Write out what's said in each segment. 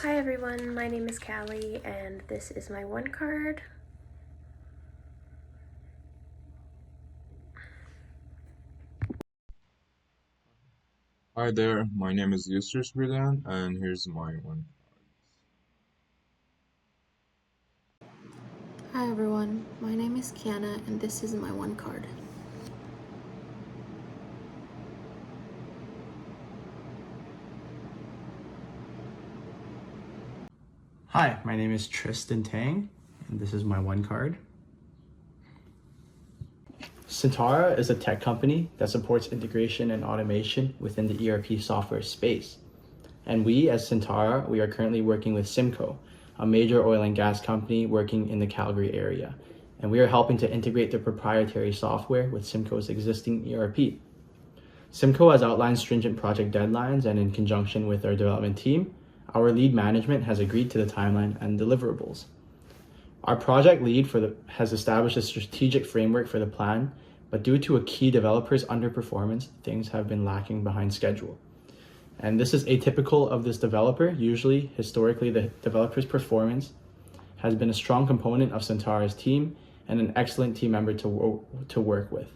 Hi everyone, my name is Kalie and this is my one card. Hi there, my name is Yosri Swidan, and here's my one. Hi everyone, my name is Keana and this is my one card. Hi, my name is Tristan Tang, and this is my one card. Centara is a tech company that supports integration and automation within the ERP software space. And we, as Centara, we are currently working with Simco, a major oil and gas company working in the Calgary area. And we are helping to integrate their proprietary software with Simco's existing ERP. Simco has outlined stringent project deadlines, and in conjunction with our development team, our lead management has agreed to the timeline and deliverables. Our project lead has established a strategic framework for the plan, but due to a key developer's underperformance, things have been lacking behind schedule. And this is atypical of this developer. Usually, historically, the developer's performance has been a strong component of Centara's team and an excellent team member to work with.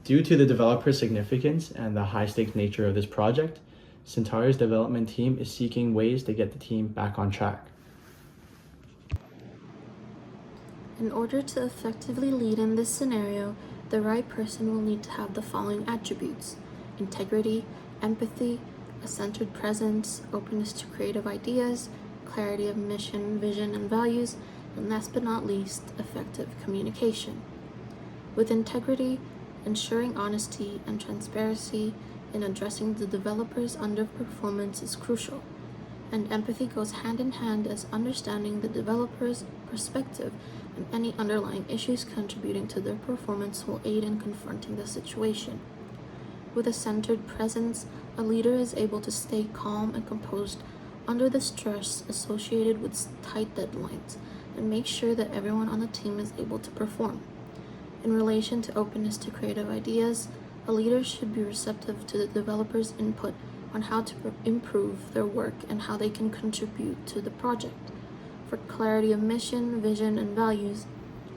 Due to the developer's significance and the high-stakes nature of this project, Centara's development team is seeking ways to get the team back on track. In order to effectively lead in this scenario, the right person will need to have the following attributes: integrity, empathy, a centered presence, openness to creative ideas, clarity of mission, vision, and values, and last but not least, effective communication. With integrity, ensuring honesty and transparency in addressing the developer's underperformance is crucial, and empathy goes hand in hand as understanding the developer's perspective and any underlying issues contributing to their performance will aid in confronting the situation. With a centered presence, a leader is able to stay calm and composed under the stress associated with tight deadlines and make sure that everyone on the team is able to perform. In relation to openness to creative ideas, a leader should be receptive to the developer's input on how to improve their work and how they can contribute to the project. For clarity of mission, vision, and values,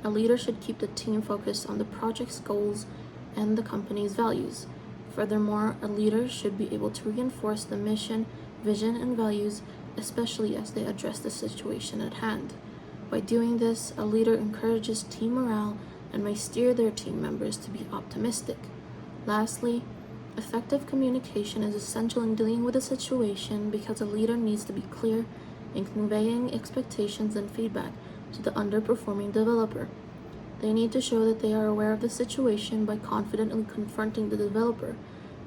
a leader should keep the team focused on the project's goals and the company's values. Furthermore, a leader should be able to reinforce the mission, vision, and values, especially as they address the situation at hand. By doing this, a leader encourages team morale and may steer their team members to be optimistic. Lastly, effective communication is essential in dealing with a situation because a leader needs to be clear in conveying expectations and feedback to the underperforming developer. They need to show that they are aware of the situation by confidently confronting the developer,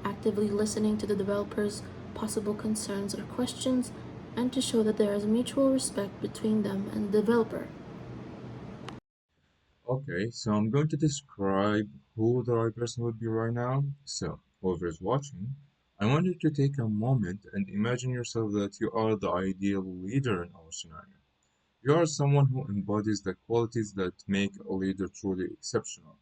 actively listening to the developer's possible concerns or questions, and to show that there is mutual respect between them and the developer. Okay, so I'm going to describe who the right person would be right now. So, whoever's watching, I want you to take a moment and imagine yourself that you are the ideal leader in our scenario. You are someone who embodies the qualities that make a leader truly exceptional.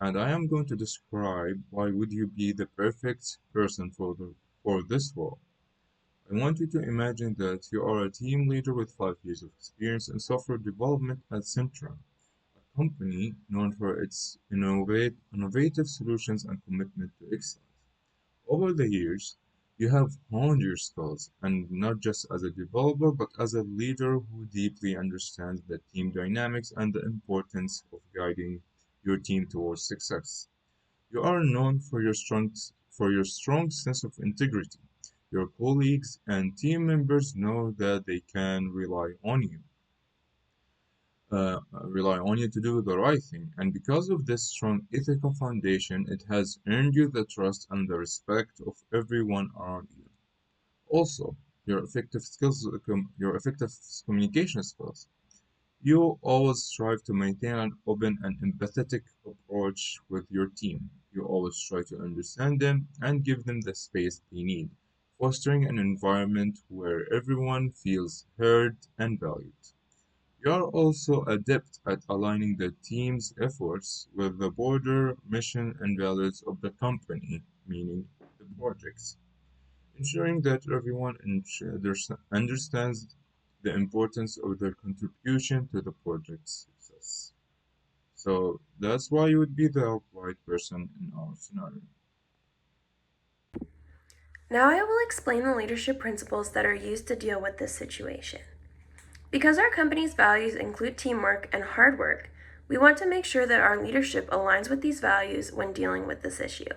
And I am going to describe why would you be the perfect person for this role. I want you to imagine that you are a team leader with 5 years of experience in software development at Centra, a company known for its innovative solutions and commitment to excellence. Over the years, you have honed your skills, and not just as a developer, but as a leader who deeply understands the team dynamics and the importance of guiding your team towards success. You are known for your strong sense of integrity. Your colleagues and team members know that they can rely on you to do the right thing, and because of this strong ethical foundation, it has earned you the trust and the respect of everyone around you. Also, your effective communication skills. You always strive to maintain an open and empathetic approach with your team. You always try to understand them and give them the space they need, fostering an environment where everyone feels heard and valued. You are also adept at aligning the team's efforts with the broader mission and values of the company, meaning the projects. ensuring that everyone understands the importance of their contribution to the project's success. So that's why you would be the right person in our scenario. Now I will explain the leadership principles that are used to deal with this situation. Because our company's values include teamwork and hard work, we want to make sure that our leadership aligns with these values when dealing with this issue.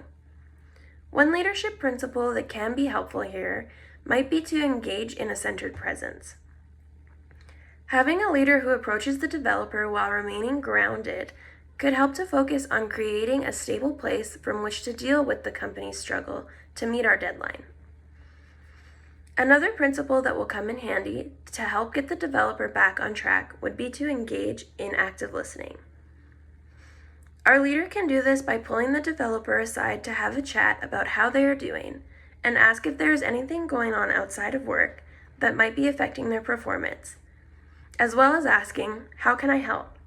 One leadership principle that can be helpful here might be to engage in a centered presence. Having a leader who approaches the developer while remaining grounded could help to focus on creating a stable place from which to deal with the company's struggle to meet our deadline. Another principle that will come in handy to help get the developer back on track would be to engage in active listening. Our leader can do this by pulling the developer aside to have a chat about how they are doing and ask if there is anything going on outside of work that might be affecting their performance, as well as asking, "How can I help?"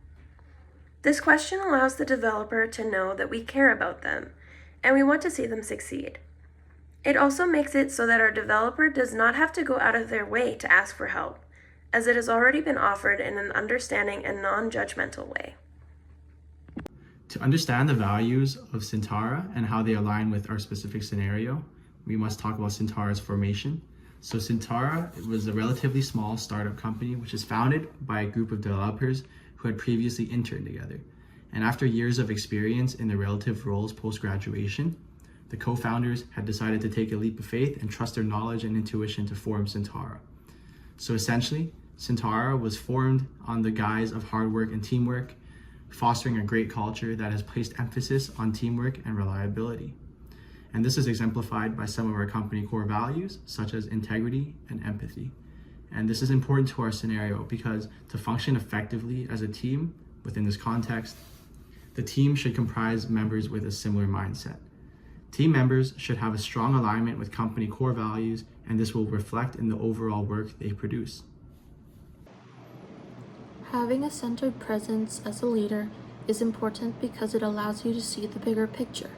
This question allows the developer to know that we care about them and we want to see them succeed. It also makes it so that our developer does not have to go out of their way to ask for help, as it has already been offered in an understanding and non-judgmental way. To understand the values of Syntara and how they align with our specific scenario, we must talk about Syntara's formation. So Syntara was a relatively small startup company which is founded by a group of developers who had previously interned together. And after years of experience in their relative roles post-graduation, the co-founders had decided to take a leap of faith and trust their knowledge and intuition to form Syntara. So essentially, Syntara was formed on the guise of hard work and teamwork, fostering a great culture that has placed emphasis on teamwork and reliability. And this is exemplified by some of our company core values, such as integrity and empathy. And this is important to our scenario because to function effectively as a team within this context, the team should comprise members with a similar mindset. Team members should have a strong alignment with company core values, and this will reflect in the overall work they produce. Having a centered presence as a leader is important because it allows you to see the bigger picture.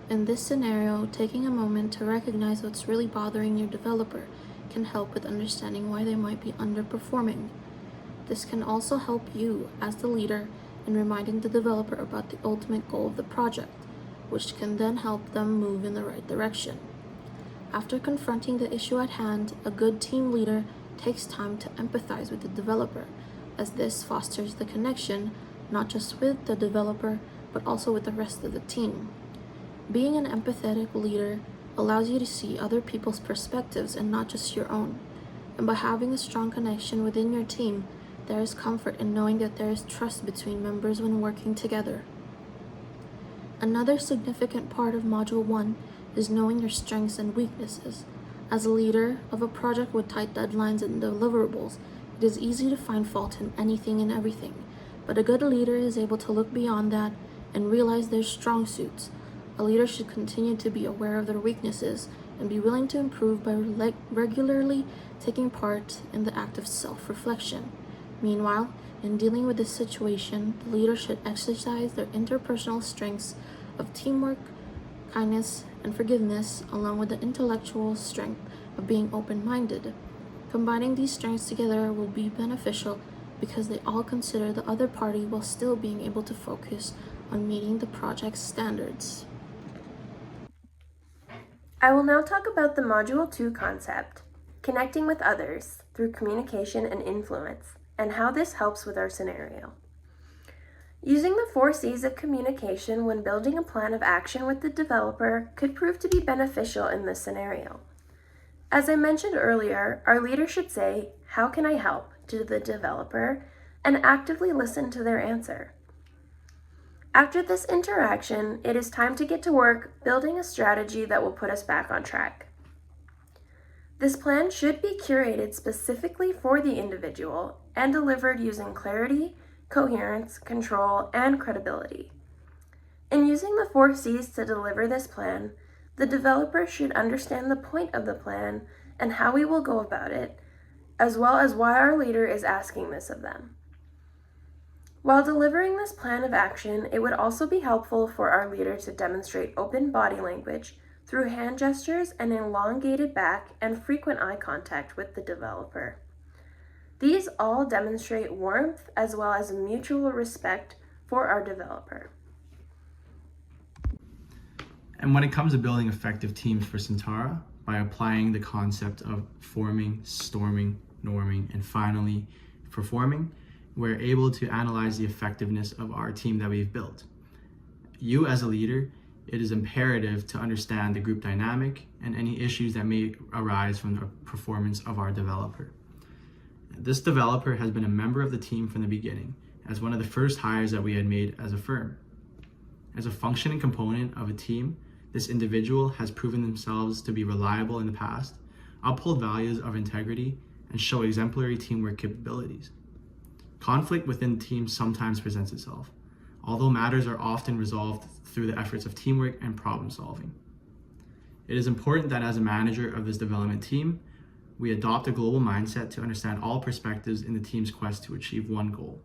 In this scenario, taking a moment to recognize what's really bothering your developer can help with understanding why they might be underperforming. This can also help you as the leader in reminding the developer about the ultimate goal of the project, which can then help them move in the right direction. After confronting the issue at hand, a good team leader takes time to empathize with the developer, as this fosters the connection not just with the developer, but also with the rest of the team. Being an empathetic leader allows you to see other people's perspectives and not just your own. And by having a strong connection within your team, there is comfort in knowing that there is trust between members when working together. Another significant part of Module 1 is knowing your strengths and weaknesses. As a leader of a project with tight deadlines and deliverables, it is easy to find fault in anything and everything, but a good leader is able to look beyond that and realize their strong suits. A leader should continue to be aware of their weaknesses and be willing to improve by regularly taking part in the act of self-reflection. Meanwhile, in dealing with this situation, the leader should exercise their interpersonal strengths of teamwork, kindness, and forgiveness, along with the intellectual strength of being open-minded. Combining these strengths together will be beneficial because they all consider the other party while still being able to focus on meeting the project's standards. I will now talk about the Module 2 concept, connecting with others through communication and influence, and how this helps with our scenario. Using the 4 C's of communication when building a plan of action with the developer could prove to be beneficial in this scenario. As I mentioned earlier, our leader should say, "How can I help?" to the developer and actively listen to their answer. After this interaction, it is time to get to work building a strategy that will put us back on track. This plan should be curated specifically for the individual and delivered using clarity, coherence, control, and credibility. In using the 4 C's to deliver this plan, the developer should understand the point of the plan and how we will go about it, as well as why our leader is asking this of them. While delivering this plan of action, it would also be helpful for our leader to demonstrate open body language through hand gestures and elongated back and frequent eye contact with the developer. These all demonstrate warmth as well as mutual respect for our developer. And when it comes to building effective teams for Centara, by applying the concept of forming, storming, norming, and finally performing, we're able to analyze the effectiveness of our team that we've built. You as a leader, it is imperative to understand the group dynamic and any issues that may arise from the performance of our developer. This developer has been a member of the team from the beginning, as one of the first hires that we had made as a firm. As a functioning component of a team, this individual has proven themselves to be reliable in the past, uphold values of integrity, and show exemplary teamwork capabilities. Conflict within teams sometimes presents itself, although matters are often resolved through the efforts of teamwork and problem solving. It is important that as a manager of this development team, we adopt a global mindset to understand all perspectives in the team's quest to achieve one goal.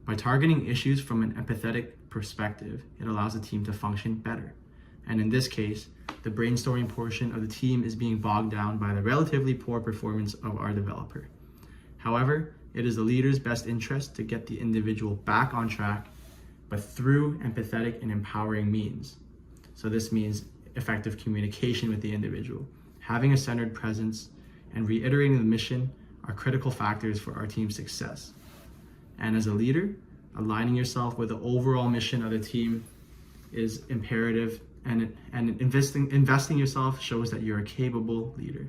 By targeting issues from an empathetic perspective, it allows the team to function better. And in this case, the brainstorming portion of the team is being bogged down by the relatively poor performance of our developer. However, it is the leader's best interest to get the individual back on track, but through empathetic and empowering means. So this means effective communication with the individual, having a centered presence, and reiterating the mission are critical factors for our team's success. And as a leader, aligning yourself with the overall mission of the team is imperative, and investing yourself shows that you're a capable leader.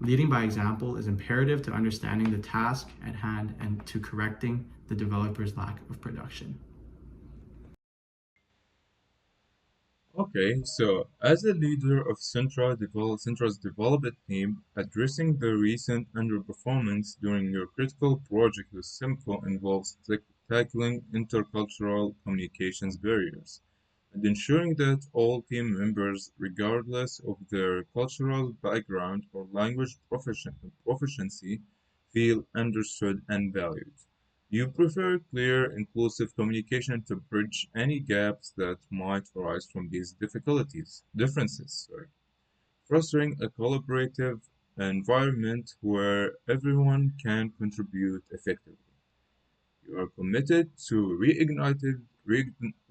Leading by example is imperative to understanding the task at hand and to correcting the developer's lack of production. Okay, so as a leader of Centra's development team, addressing the recent underperformance during your critical project with Simco involves tackling intercultural communications barriers and ensuring that all team members, regardless of their cultural background or language proficiency, feel understood and valued. You prefer clear, inclusive communication to bridge any gaps that might arise from these differences, fostering a collaborative environment where everyone can contribute effectively. You are committed to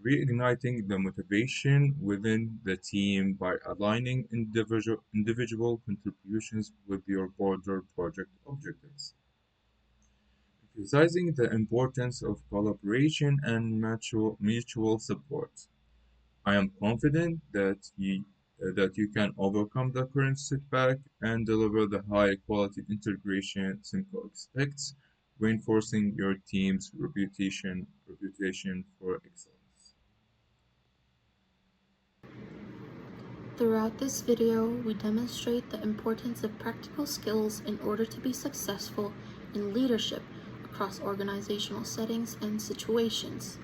reigniting the motivation within the team by aligning individual contributions with your broader project objectives, emphasizing the importance of collaboration and mutual support. I am confident that you can overcome the current setback and deliver the high-quality integration Simco expects, reinforcing your team's reputation for excellence. Throughout this video, we demonstrate the importance of practical skills in order to be successful in leadership across organizational settings and situations.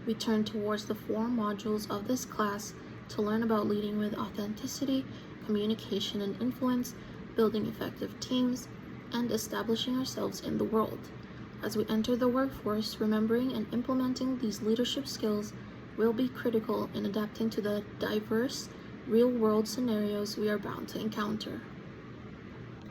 We turn towards the 4 modules of this class to learn about leading with authenticity, communication and influence, building effective teams, and establishing ourselves in the world. As we enter the workforce, remembering and implementing these leadership skills will be critical in adapting to the diverse, real-world scenarios we are bound to encounter.